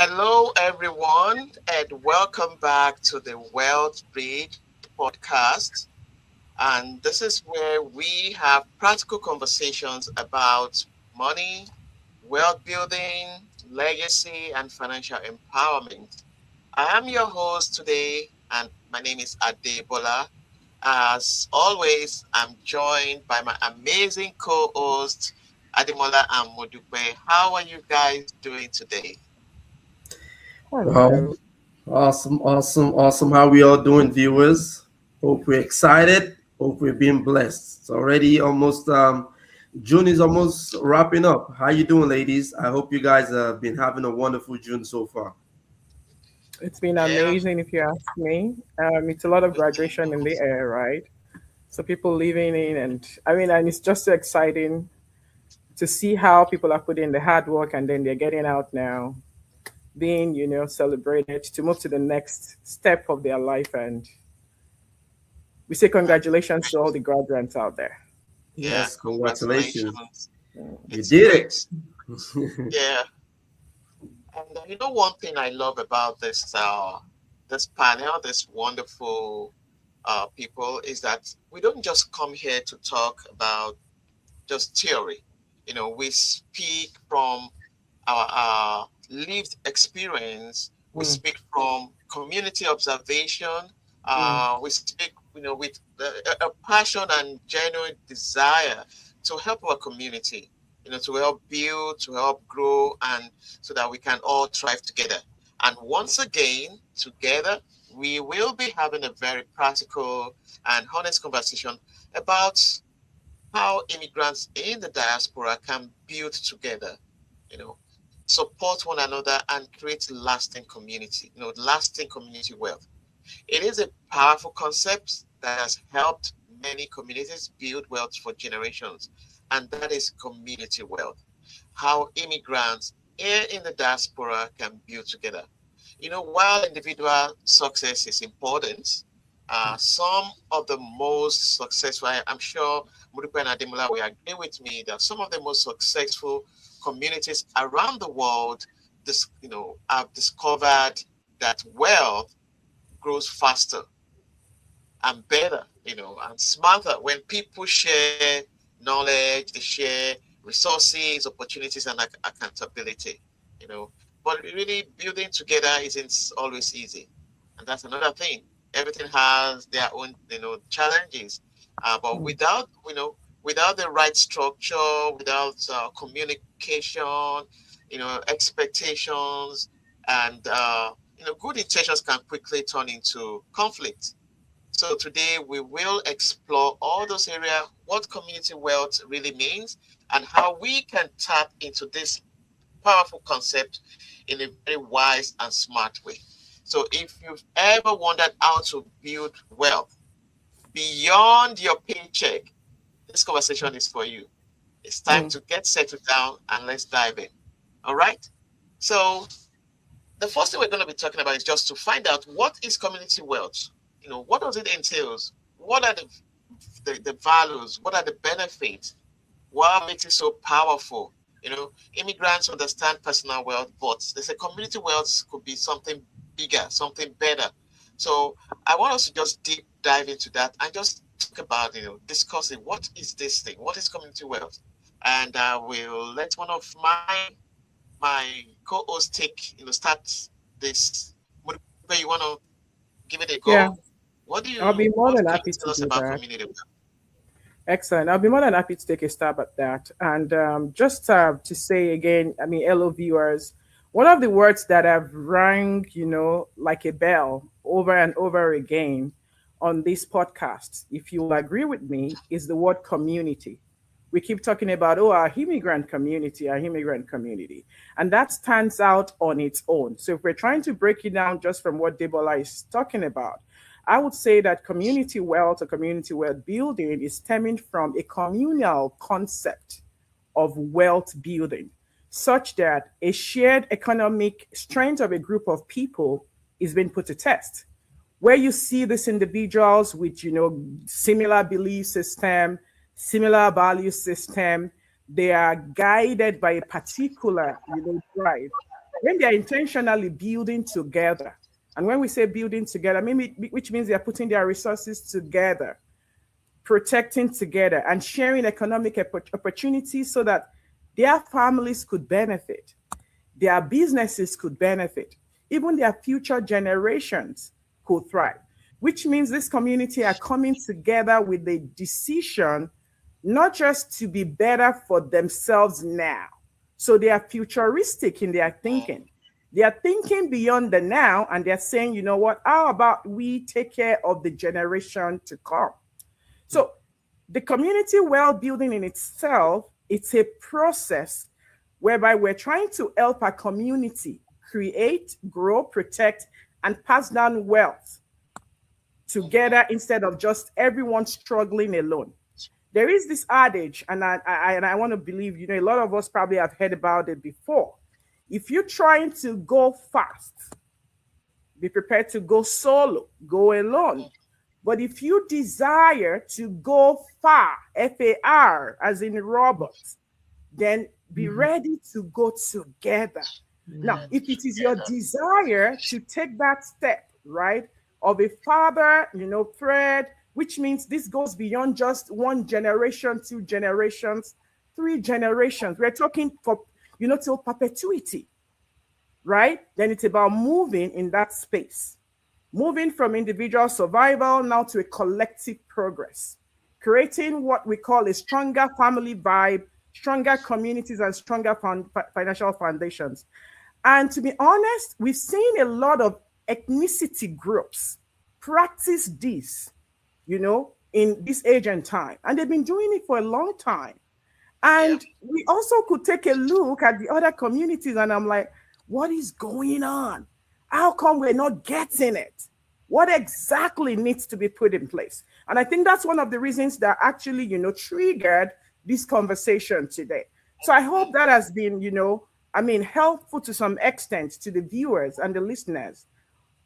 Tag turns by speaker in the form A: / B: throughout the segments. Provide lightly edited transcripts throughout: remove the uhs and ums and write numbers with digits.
A: Hello, everyone, and welcome back to the Wealth Bridge podcast. And this is where we have practical conversations about money, wealth building, legacy, and financial empowerment. I am your host today, and my name is Adebola. As always, I'm joined by my amazing co host, Ademola and Modupe. How are you guys doing today?
B: Well, awesome. How we all doing, viewers? Hope we're excited. Hope we're being blessed. It's already almost June is almost wrapping up. How you doing, ladies? I hope you guys have been having a wonderful June so far.
C: It's been
A: Yeah,
C: amazing if you ask me. It's a lot of graduation in the air, right? So people living in, and it's just so exciting to see how people are putting the hard work and then they're getting out now, being, celebrated to move to the next step of their life. And we say congratulations to all the graduates out there.
A: yeah,
B: Yes, congratulations.
A: congratulations.
B: You
A: It's
B: did it.
A: great. Yeah. And one thing I love about this panel, this wonderful people, is that we don't just come here to talk about just theory. We speak from our lived experience. We
C: Mm,
A: speak from community observation.
C: mm,
A: We speak, with a passion and genuine desire to help our community. To help build, to help grow, and so that we can all thrive together. And once again, together, we will be having a very practical and honest conversation about how immigrants in the diaspora can build together, you know, support one another and create lasting community wealth. It is a powerful concept that has helped many communities build wealth for generations, and that is community wealth. How immigrants here in the diaspora can build together. While individual success is important, some of the most successful, I'm sure Murupe and Ademola will agree with me that some of the most successful communities around the world, have discovered that wealth grows faster and better, and smarter when people share knowledge, they share resources, opportunities, and accountability. You know, but really building together isn't always easy, and that's another thing. Everything has their own, challenges, but
C: mm.
A: without the right structure, without communication, expectations, and good intentions can quickly turn into conflict. So today we will explore all those areas, what community wealth really means, and how we can tap into this powerful concept in a very wise and smart way. So if you've ever wondered how to build wealth beyond your paycheck, this conversation is for you. It's time
C: Mm.
A: to get settled down and let's dive in. All right. So the first thing we're going to be talking about is just to find out what is community wealth. What does it entails? What are the values? What are the benefits? What makes it so powerful? Immigrants understand personal wealth, but they say community wealth could be something bigger, something better. So I want us to just deep dive into that and just talk about, discussing what is this thing? What is community wealth? And I will let one of my co-host start this. Mudipe, you want to give it a
C: Yeah,
A: go? What do
C: I'll
A: you
C: be more
A: what
C: than
A: can you
C: happy
A: tell
C: to
A: us
C: do
A: about
C: that.
A: community wealth?
C: Excellent. I'll be more than happy to take a stab at that. And just to say again, hello, viewers. One of the words that have rang, like a bell over and over again on this podcast, if you will agree with me, is the word community. We keep talking about, oh, our immigrant community, our immigrant community. And that stands out on its own. So if we're trying to break it down just from what Debola is talking about, I would say that community wealth or community wealth building is stemming from a communal concept of wealth building, such that a shared economic strength of a group of people is being put to test. Where you see these individuals with similar belief system, similar value system, they are guided by a particular drive when they are intentionally building together, and when we say building together, maybe which means they are putting their resources together, protecting together, and sharing economic opportunities so that their families could benefit, their businesses could benefit, even their future generations could thrive. Which means this community are coming together with a decision not just to be better for themselves now. So they are futuristic in their thinking. They are thinking beyond the now and they're saying, you know what, how about we take care of the generation to come? So the community well building in itself, it's a process whereby we're trying to help our community create, grow, protect, and pass down wealth together instead of just everyone struggling alone. There is this adage, and I want to believe, you know, a lot of us probably have heard about it before. If you're trying to go fast, be prepared to go solo, go alone. But if you desire to go far, FAR, as in robots, then be ready to go together. Now, if it is your desire to take that step, right, of a father, you know, Fred, which means this goes beyond just one generation, 2 generations, 3 generations. We're talking for, you know, till perpetuity, right? Then it's about moving in that space, moving from individual survival now to a collective progress, creating what we call a stronger family vibe, stronger communities, and stronger financial foundations. And to be honest, we've seen a lot of ethnicity groups practice this, you know, in this age and time. And they've been doing it for a long time. And we also could take a look at the other communities, and I'm like, what is going on? How come we're not getting it? What exactly needs to be put in place? And I think that's one of the reasons that actually, you know, triggered this conversation today. So I hope that has been, you know, I mean, helpful to some extent to the viewers and the listeners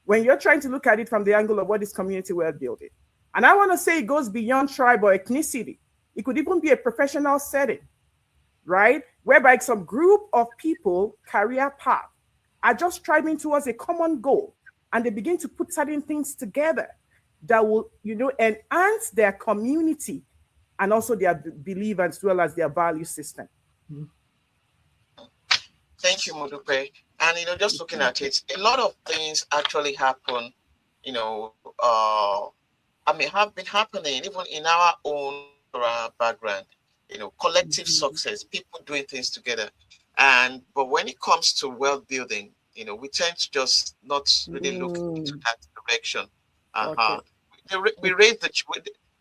C: when you're trying to look at it from the angle of what is community we're building. And I want to say it goes beyond tribe or ethnicity. It could even be a professional setting, right? Whereby some group of people, career path, are just striving towards a common goal. And they begin to put certain things together that will, you know, enhance their community and also their belief as well as their value system.
A: Thank you, Mudupe. And, you know, just looking at it, a lot of things actually happen, you know, I mean, have been happening even in our own background, you know, collective success, people doing things together. But when it comes to wealth building, you know, we tend to just not really look into that direction.
C: Okay.
A: We raise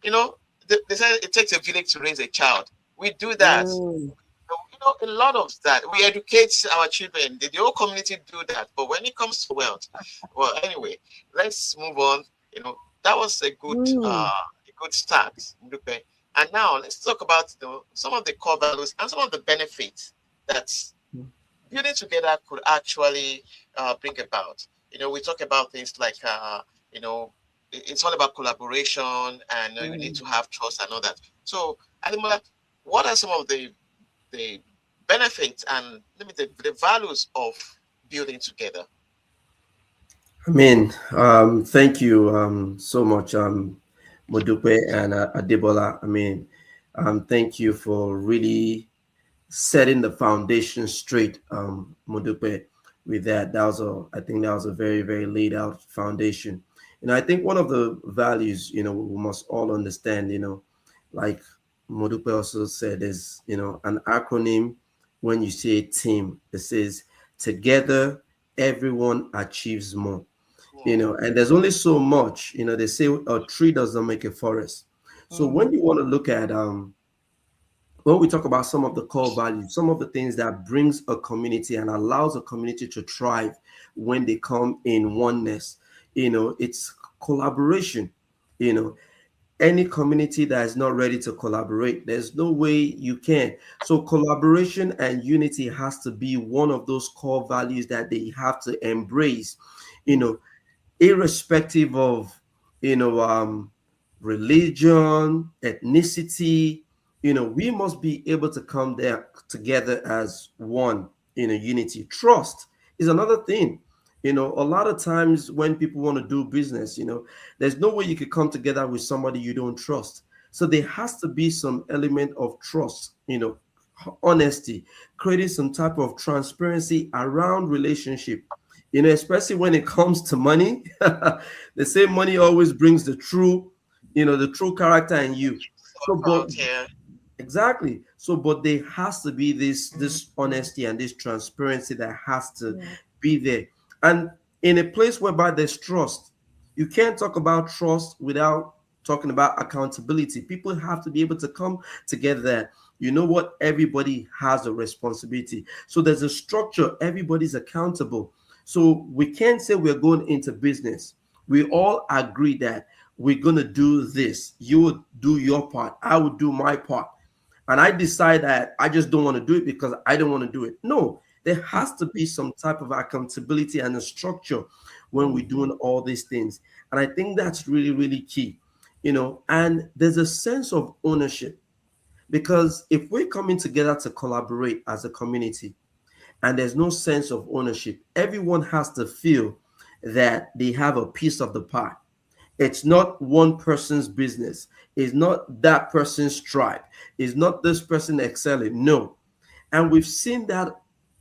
A: you know, they say it takes a village to raise a child. We do that. You know, a lot of that. We educate our children. The whole community do that. But when it comes to wealth, well, anyway, let's move on. You know, that was a good start, Lupe. And now let's talk about, you know, some of the core values and some of the benefits that building together could actually bring about. You know, we talk about things like, you know, it's all about collaboration and you need to have trust and all that. So, Ademola, what are some of the benefits and the values of building together?
B: I mean, thank you so much, Modupe and Adebola. I mean, thank you for really setting the foundation straight, Modupe. With that, I think that was a very, very laid out foundation. And I think one of the values, you know, we must all understand, you know, like Modupe also said, is, you know, an acronym. When you say team, it says together everyone achieves more. You know, and there's only so much, you know, they say a tree doesn't make a forest. So when you want to look at when we talk about some of the core values, some of the things that brings a community and allows a community to thrive when they come in oneness, you know, it's collaboration. You know, any community that is not ready to collaborate, there's no way you can. So collaboration and unity has to be one of those core values that they have to embrace, you know, irrespective of, you know, religion, ethnicity. You know, we must be able to come there together as one in a unity. Trust is another thing. A lot of times when people want to do business, there's no way you could come together with somebody you don't trust. So there has to be some element of trust, honesty, creating some type of transparency around relationship. Especially when it comes to money. They say money always brings the true character in you. So, but
A: Out here.
B: exactly. So, but there has to be this honesty and this transparency that has to
C: Yeah.
B: be there. And in a place whereby there's trust, you can't talk about trust without talking about accountability. People have to be able to come together. You know what? Everybody has a responsibility. So there's a structure, everybody's accountable. So we can't say we're going into business. We all agree that we're going to do this. You would do your part, I would do my part, and I decide that I just don't want to do it because I don't want to do it. No, there has to be some type of accountability and a structure when we're doing all these things. And I think that's really, really key. And there's a sense of ownership, because if we're coming together to collaborate as a community and there's no sense of ownership, everyone has to feel that they have a piece of the pie. It's not one person's business. It's not that person's tribe. It's not this person excelling. No. And we've seen that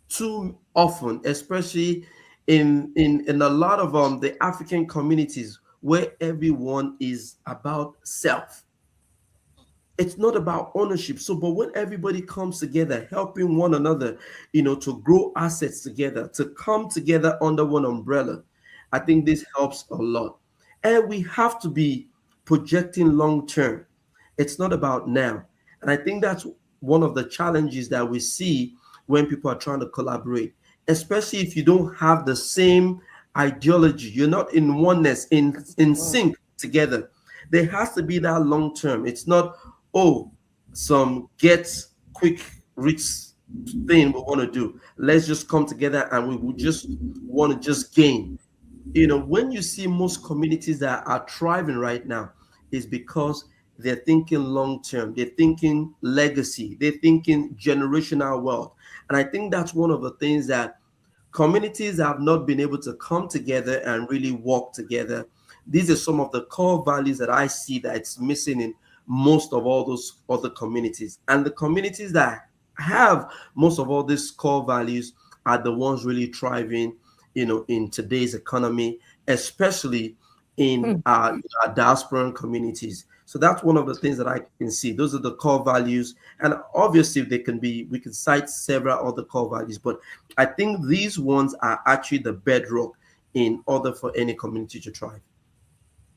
B: too often, especially in a lot of the African communities where everyone is about self. It's not about ownership. So, but when everybody comes together, helping one another, to grow assets together, to come together under one umbrella, I think this helps a lot. And we have to be projecting long term. It's not about now. And I think that's one of the challenges that we see when people are trying to collaborate, especially if you don't have the same ideology, you're not in oneness, in sync together. There has to be that long term. It's not, oh, some get quick rich thing we want to do. Let's just come together and we will just want to just gain. When you see most communities that are thriving right now, is because they're thinking long term, they're thinking legacy, they're thinking generational wealth. And I think that's one of the things that communities have not been able to come together and really work together. These are some of the core values that I see that it's missing in most of all those other communities. And the communities that have most of all these core values are the ones really thriving, in today's economy, especially in our diasporan communities. So that's one of the things that I can see. Those are the core values, and obviously we can cite several other core values, but I think these ones are actually the bedrock in order for any community to thrive.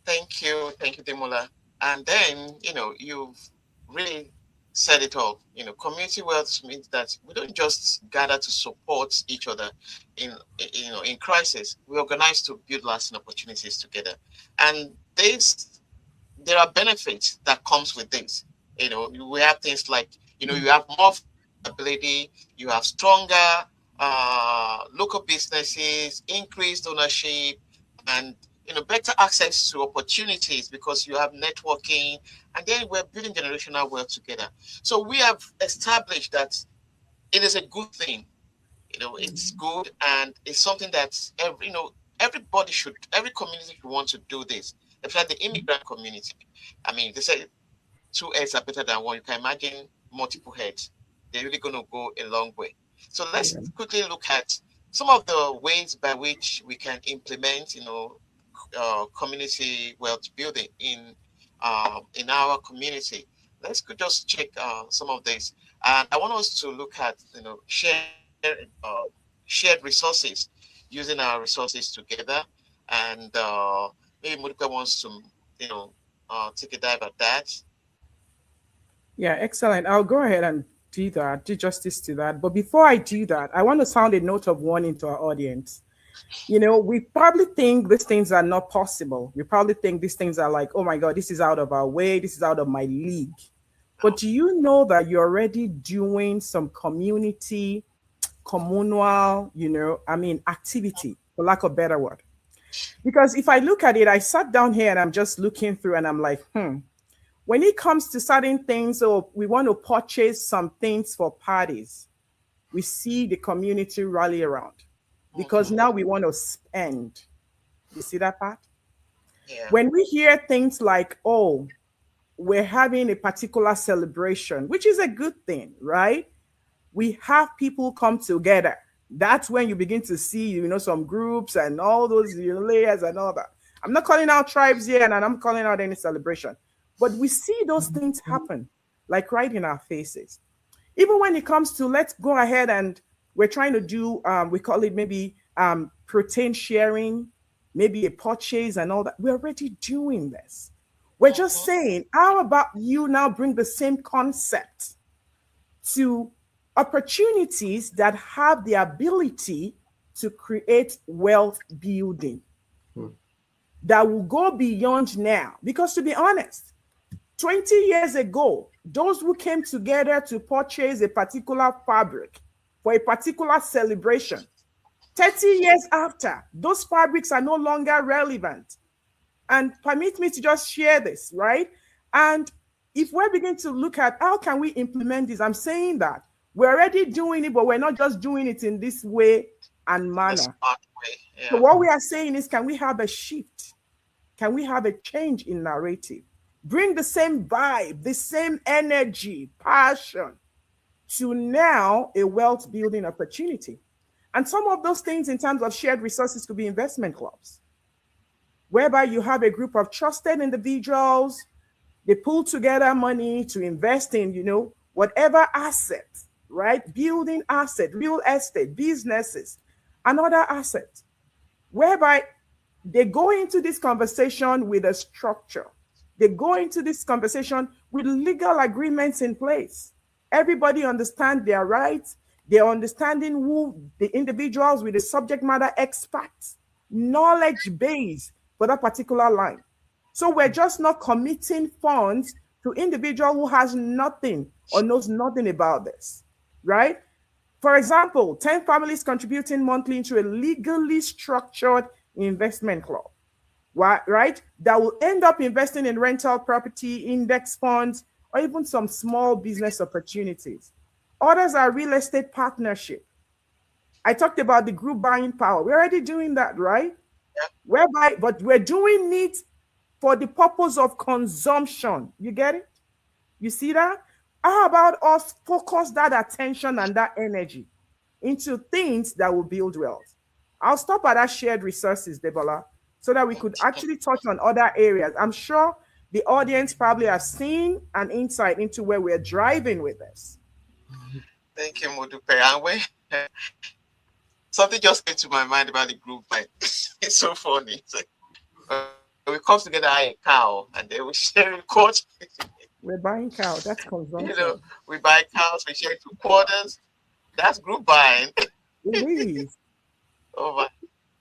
A: Thank you, Demola. And then, you've really said it all. Community wealth means that we don't just gather to support each other in in crisis. We organize to build lasting opportunities together. And there are benefits that comes with this. We have things like, you have more flexibility, you have stronger local businesses, increased ownership, and better access to opportunities because you have networking, and then we're building generational wealth together. So we have established that it is a good thing. It's good, and it's something that every community should want to do this. Especially the immigrant community. I mean, they say two heads are better than one. You can imagine multiple heads. They're really going to go a long way. So let's
B: Yeah.
A: quickly look at some of the ways by which we can implement, community wealth building in our community. Let's just check some of these, and I want us to look at shared resources, using our resources together, and maybe Monica wants to take a dive at that.
C: Yeah, excellent. I'll go ahead and do that, do justice to that. But before I do that, I want to sound a note of warning to our audience. We probably think these things are not possible. We probably think these things are like, oh my God, this is out of our way, this is out of my league. But do you know that you're already doing some communal, activity, for lack of a better word? Because if I look at it, I sat down here and I'm just looking through and I'm like, when it comes to certain things, or we want to purchase some things for parties, we see the community rally around. because now we want to spend. You see that part?
A: Yeah.
C: When we hear things like, oh, we're having a particular celebration, which is a good thing, right? We have people come together. That's when you begin to see, some groups and all those layers and all that. I'm not calling out tribes here and I'm calling out any celebration, but we see those things happen like right in our faces. Even when it comes to let's go ahead and we're trying to do, we call it maybe protein sharing, maybe a purchase and all that. We're already doing this. We're just saying, how about you now bring the same concept to opportunities that have the ability to create wealth building that will go beyond now? Because to be honest, 20 years ago, those who came together to purchase a particular fabric for a particular celebration, 30 years after, those fabrics are no longer relevant. And permit me to just share this, right? And if we're beginning to look at how can we implement this, I'm saying that we're already doing it, but we're not just doing it in this way and manner.
A: Smart way. Yeah.
C: So what we are saying is, can we have a shift? Can we have a change in narrative? Bring the same vibe, the same energy, passion to now a wealth building opportunity. And some of those things in terms of shared resources could be investment clubs, whereby you have a group of trusted individuals, they pull together money to invest in, whatever assets, right? Building asset, real estate, businesses, and other assets, whereby they go into this conversation with a structure. They go into this conversation with legal agreements in place. Everybody understands their rights. They're understanding who the individuals with the subject matter experts, knowledge base for that particular line. So we're just not committing funds to individual who has nothing or knows nothing about this, right? For example, 10 families contributing monthly into a legally structured investment club, right? That will end up investing in rental property, index funds, or even some small business opportunities. Others are real estate partnership. I talked about the group buying power. We're already doing that, right? Whereby, but we're doing it for the purpose of consumption. You get it? You see that? How about us focus that attention and that energy into things that will build wealth? I'll stop at that shared resources, Debola, so that we could actually touch on other areas. I'm sure the audience probably have seen an insight into where we're driving with this.
A: Thank you, Modupe. And something just came to my mind about the group. Like, it's so funny. It's like, we come together a cow and then we share in quarters.
C: We're buying cow. That's consumption.
A: We buy cows, we share 2 quarters. That's group buying.
C: It is.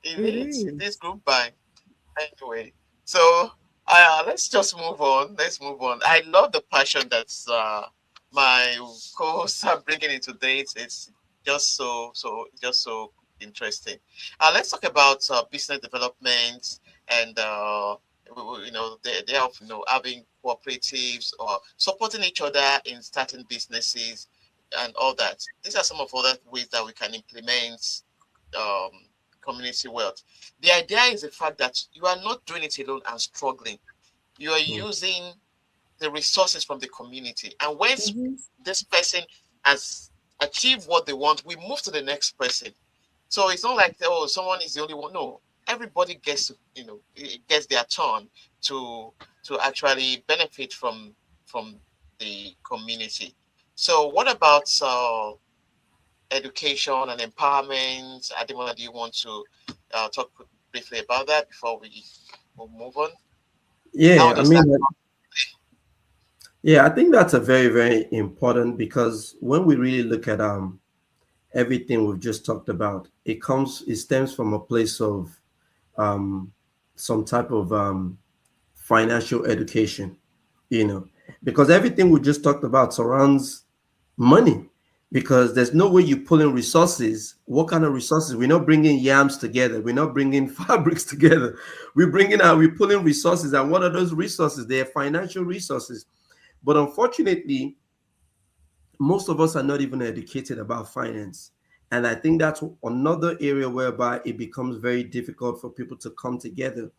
A: It is group buying. Anyway, so let's just move on. Let's move on. I love the passion that's my co-hosts are bringing into dates. It's just so interesting. Let's talk about business development and they have having cooperatives or supporting each other in starting businesses and all that. These are some of other ways that we can implement community wealth. The idea is the fact that you are not doing it alone and struggling. You are using the resources from the community, and once this person has achieved what they want, we move to the next person. So it's not like someone is the only one. No, everybody gets gets their turn to actually benefit from the community. So what about education and empowerment? Ademola, do you want to talk briefly about that before we move on?
B: Yeah, I think that's a very, very important, because when we really look at everything we've just talked about, it stems from a place of some type of financial education, because everything we just talked about surrounds money, because there's no way you pull in resources. What kind of resources? We're not bringing yams together. We're not bringing fabrics together. We're pulling resources. And what are those resources? They are financial resources. But unfortunately, most of us are not even educated about finance. And I think that's another area whereby it becomes very difficult for people to come together.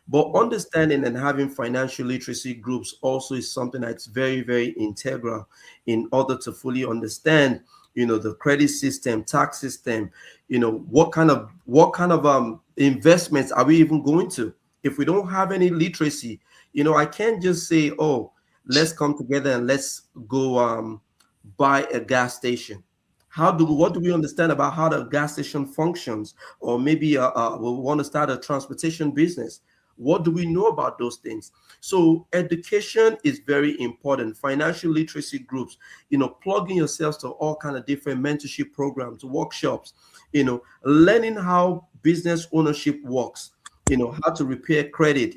B: But understanding and having financial literacy groups also is something that's very, very integral in order to fully understand, the credit system, tax system, what kind of investments are we even going to? If we don't have any literacy, I can't just say, oh, let's come together and let's go buy a gas station. What do we understand about how the gas station functions? Or maybe we want to start a transportation business. What do we know about those things? So education is very important. Financial literacy groups, plugging yourselves to all kind of different mentorship programs, workshops, learning how business ownership works, how to repair credit,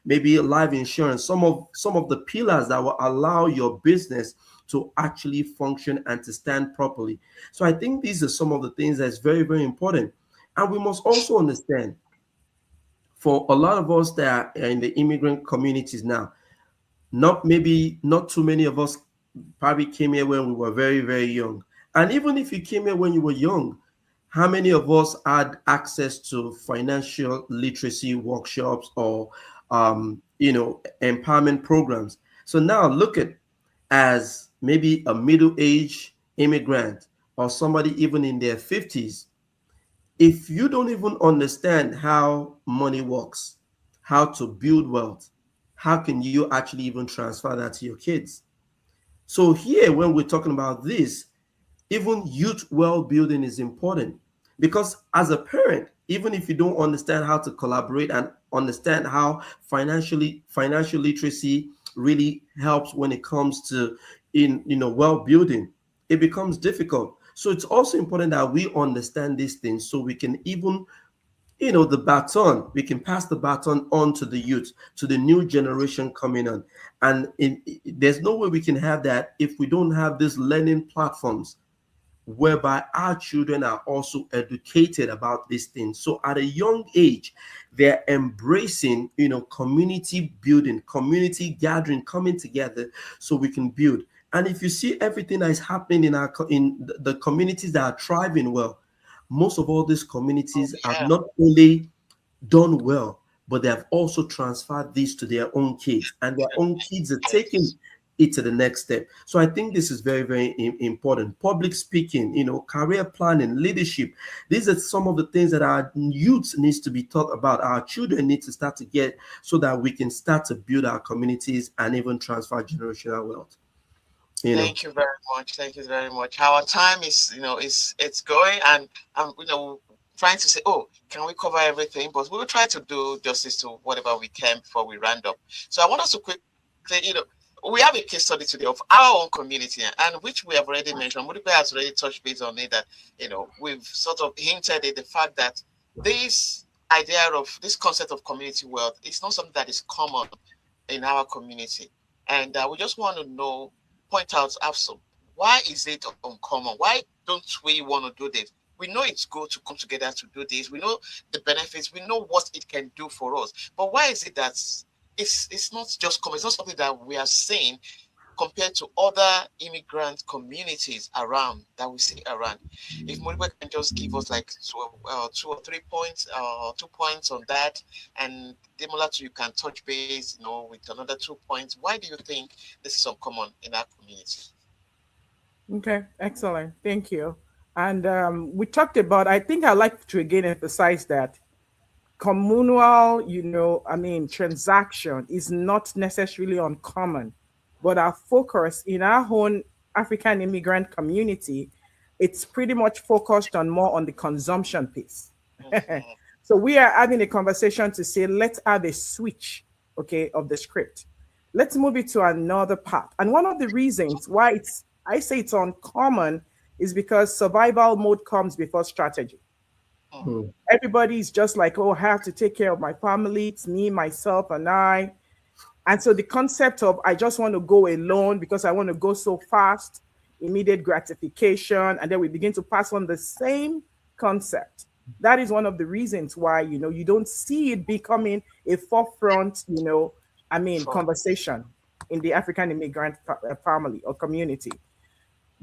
B: maybe life insurance, some of the pillars that will allow your business to actually function and to stand properly. So I think these are some of the things that's very, very important. And we must also understand, for a lot of us that are in the immigrant communities now, not too many of us probably came here when we were very, very young. And even if you came here when you were young, how many of us had access to financial literacy workshops or empowerment programs? So now look at, as maybe a middle-aged immigrant or somebody even in their 50s, if you don't even understand how money works, how to build wealth, how can you actually even transfer that to your kids? So here, when we're talking about this, even youth well-being is important, because as a parent, even if you don't understand how to collaborate and understand how financial literacy really helps when it comes to well-being, it becomes difficult. So it's also important that we understand these things so we can even the baton, we can pass the baton on to the youth, to the new generation coming on. And there's no way we can have that if we don't have these learning platforms whereby our children are also educated about these things. So at a young age, they're embracing, community building, community gathering, coming together so we can build. And if you see everything that is happening in the communities that are thriving well, most of all these
A: Oh,
B: communities have
A: yeah.
B: not only done well, but they have also transferred this to their own kids, and their own kids are taking
A: Yes.
B: it to the next step. So I think this is very, very important. Public speaking, career planning, leadership. These are some of the things that our youth needs to be taught about. Our children need to start to get, so that we can start to build our communities and even transfer generational wealth. You know.
A: Thank you very much. Thank you very much. Our time is, it's going, and I'm, trying to say, oh, can we cover everything? But we will try to do justice to whatever we can before we round up. So I want us to quickly, we have a case study today of our own community, and which we have already mentioned. Modipe has already touched base on it, that, we've sort of hinted at the fact that this idea of this concept of community wealth is not something that is common in our community. And we just want to know, point out, Afso, why is it uncommon? Why don't we want to do this? We know it's good to come together to do this. We know the benefits. We know what it can do for us. But why is it that it's not just common? It's not something that we are seeing compared to other immigrant communities around that we see around. If Moriba can just give us like 2 or 3 points, 2 points on that, and Demola, you can touch base, with another 2 points. Why do you think this is uncommon in our community?
C: Okay, excellent. Thank you. And we talked about, I think I like to again emphasize that communal, transaction is not necessarily uncommon, but our focus in our own African immigrant community, it's pretty much focused on more on the consumption piece.
A: Mhm.
C: So we are having a conversation to say, let's have a switch, okay, of the script. Let's move it to another part. And one of the reasons why I say it's uncommon is because survival mode comes before strategy.
A: Mm.
B: Hmm.
C: Everybody is just like, oh, I have to take care of my family. It's me, myself, and I. And so the concept of I just want to go alone because I want to go so fast, immediate gratification, and then we begin to pass on the same concept. That is one of the reasons why, you don't see it becoming a forefront,
A: For
C: conversation in the African immigrant family or community.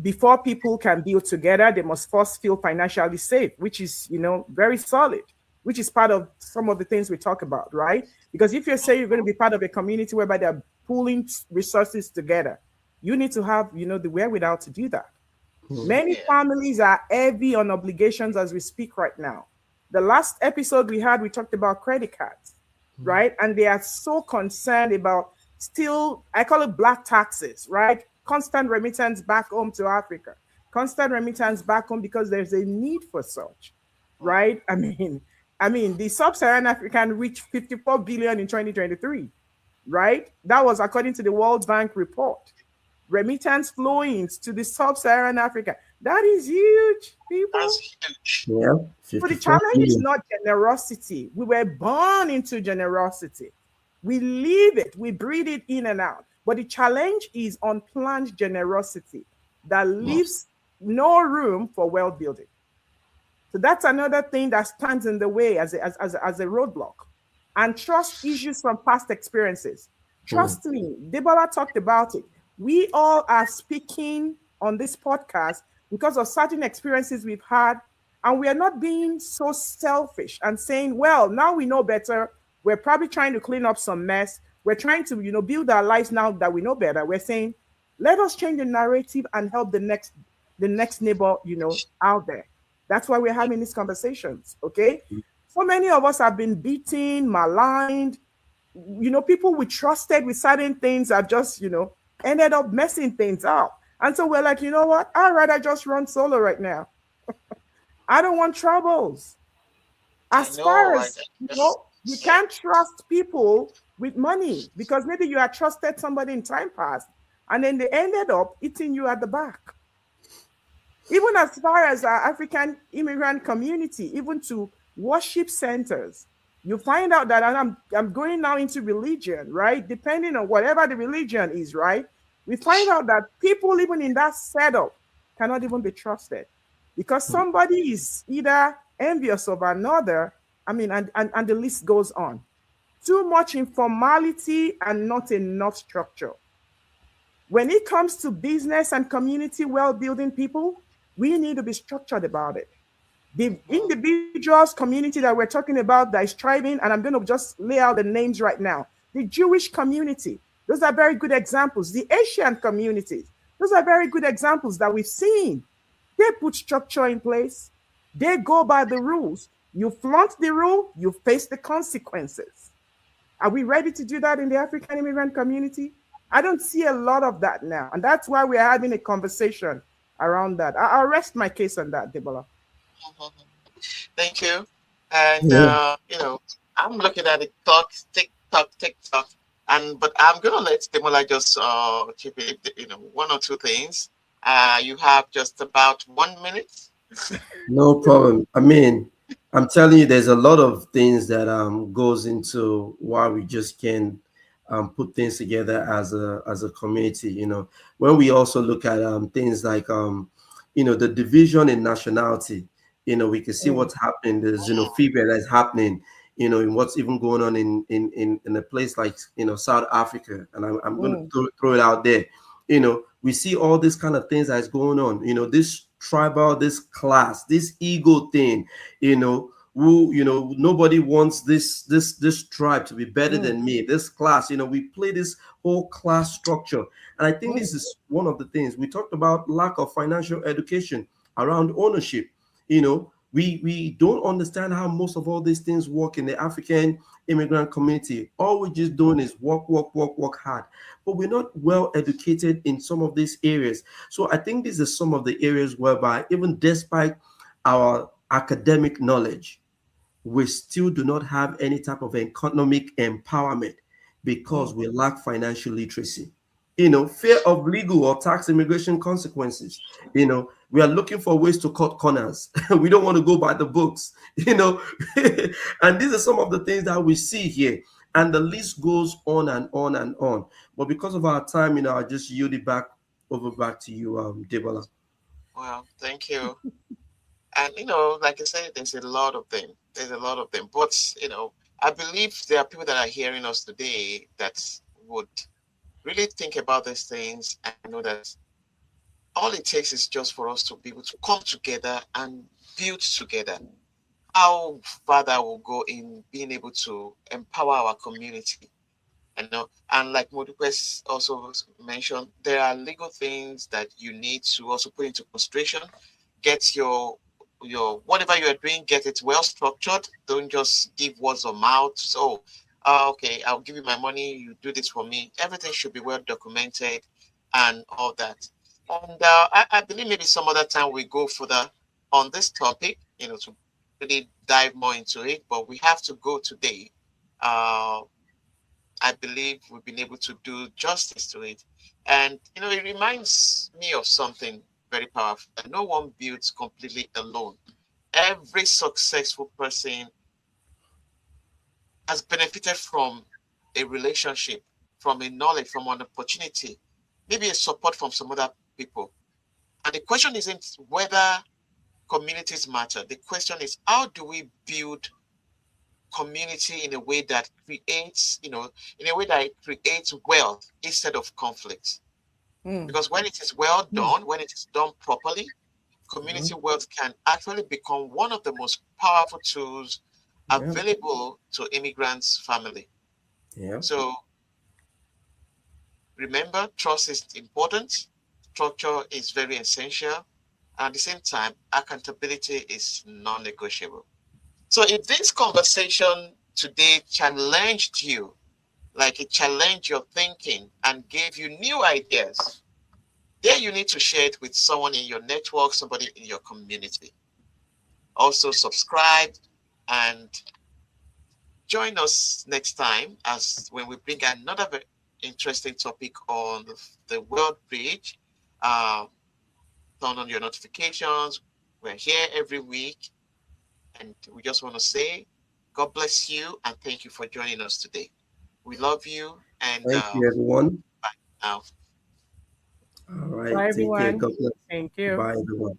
C: before people can build together, they must first feel financially safe, which is, very solid, which is part of some of the things we talk about, right? Because if you say you're going to be part of a community whereby they're pooling resources together, you need to have, the wherewithal to do that. Many
A: Yeah.
C: families are heavy on obligations as we speak right now. The last episode we had, we talked about credit cards, right? And they are so concerned about still, I call it black taxes, right? Constant remittance back home to Africa, constant remittance back home because there's a need for such, right? I mean, the sub-Saharan African reached 54 billion in 2023, right? That was according to the World Bank report. Remittance flowing to the sub-Saharan Africa. That is huge, people.
A: That's huge.
B: Yeah,
C: So the
B: 54
C: challenge is
B: million.
C: not generosity. We were born into generosity. We live it, we breathe it in and out. But the challenge is unplanned generosity that leaves no room for wealth building. So that's another thing that stands in the way as a roadblock. And trust issues from past experiences. Trust me, Deborah talked about it. We all are speaking on this podcast because of certain experiences we've had, and we are not being so selfish and saying, well, now we know better. We're probably trying to clean up some mess. We're trying to, build our lives now that we know better. We're saying, let us change the narrative and help the next neighbor, out there. That's why we're having these conversations. Okay. So many of us have been beaten, maligned. People we trusted with certain things have just, ended up messing things up. And so we're like, you know what? I'd rather just run solo right now. I don't want troubles.
A: I
C: As
A: know,
C: far
A: right?
C: as,
A: Just
C: you can't trust people with money because maybe you had trusted somebody in time past and then they ended up eating you at the back. Even as far as our African immigrant community, even to worship centers, you find out that, and I'm going now into religion, right? Depending on whatever the religion is, right? We find out that people, even in that setup, cannot even be trusted because somebody is either envious of another. And the list goes on. Too much informality and not enough structure. When it comes to business and community well-building people, we need to be structured about it. The individuals community that we're talking about that is thriving, and I'm going to just lay out the names right now. The Jewish community, those are very good examples. The Asian communities, those are very good examples that we've seen. They put structure in place. They go by the rules. You flaunt the rule, you face the consequences. Are we ready to do that in the African immigrant community? I don't see a lot of that now. And that's why we're having a conversation around that. I'll rest my case on that, Debola.
A: thank you. And
B: Yeah.
A: I'm looking at the talk, TikTok, but I'm gonna let Demola just chip in, one or two things. You have just about 1 minute.
B: No problem. I'm telling you, there's a lot of things that goes into why we just can't put things together as a community. When we also look at things like the division in nationality. We can see what's happening. The xenophobia that's happening. In what's even going on in a place like South Africa, and I'm going to throw it out there. We see all these kind of things that's going on. This tribal, this class, this ego thing. Nobody wants this tribe to be better than me. This class, we play this whole class structure, and I think this is one of the things we talked about: lack of financial education around ownership. We don't understand how most of all these things work in the African immigrant community. All we're just doing is work hard, but we're not well educated in some of these areas. So I think these are some of the areas whereby, even despite our academic knowledge, we still do not have any type of economic empowerment because we lack financial literacy. Fear of legal or tax immigration consequences. We are looking for ways to cut corners. We don't want to go by the books, and these are some of the things that we see here. And the list goes on and on and on. But because of our time, I'll just yield it back to you, Debola.
A: Well, thank you. And like I said, there's a lot of them. But I believe there are people that are hearing us today that would really think about these things and know that all it takes is just for us to be able to come together and build together. How further will go in being able to empower our community. And like Modupes also mentioned, there are legal things that you need to also put into consideration. Get your whatever you are doing, get it well structured. Don't just give words of mouth. So, okay, I'll give you my money. You do this for me. Everything should be well documented and all that. And I believe maybe some other time we go further on this topic, to really dive more into it. But we have to go today. Uh, I believe we've been able to do justice to it. And, it reminds me of something very powerful that no one builds completely alone. Every successful person has benefited from a relationship, from a knowledge, from an opportunity, maybe a support from some other people. And the question isn't whether communities matter. The question is, how do we build community in a way that creates, in a way that it creates wealth instead of conflict?
C: Mm.
A: Because when it is well
C: Mm.
A: done, when it is done properly,
B: Mhm.
A: community wealth can actually become one of the most powerful tools
B: Yeah.
A: available to immigrants' family.
B: Yeah.
A: So remember, trust is important, structure is very essential, and at the same time, accountability is non-negotiable. So if this conversation today challenged you, like it challenged your thinking and gave you new ideas, then you need to share it with someone in your network, somebody in your community. Also, subscribe and join us next time as when we bring another very interesting topic on the World Bridge. Uh, Turn on your notifications. We're here every week, and we just want to say God bless you and thank you for joining us today. We love you, and
B: Thank you, everyone.
A: now.
B: All right.
C: Bye,
B: Take care.
C: everyone.
B: God bless.
C: Thank you.
B: Bye, everyone.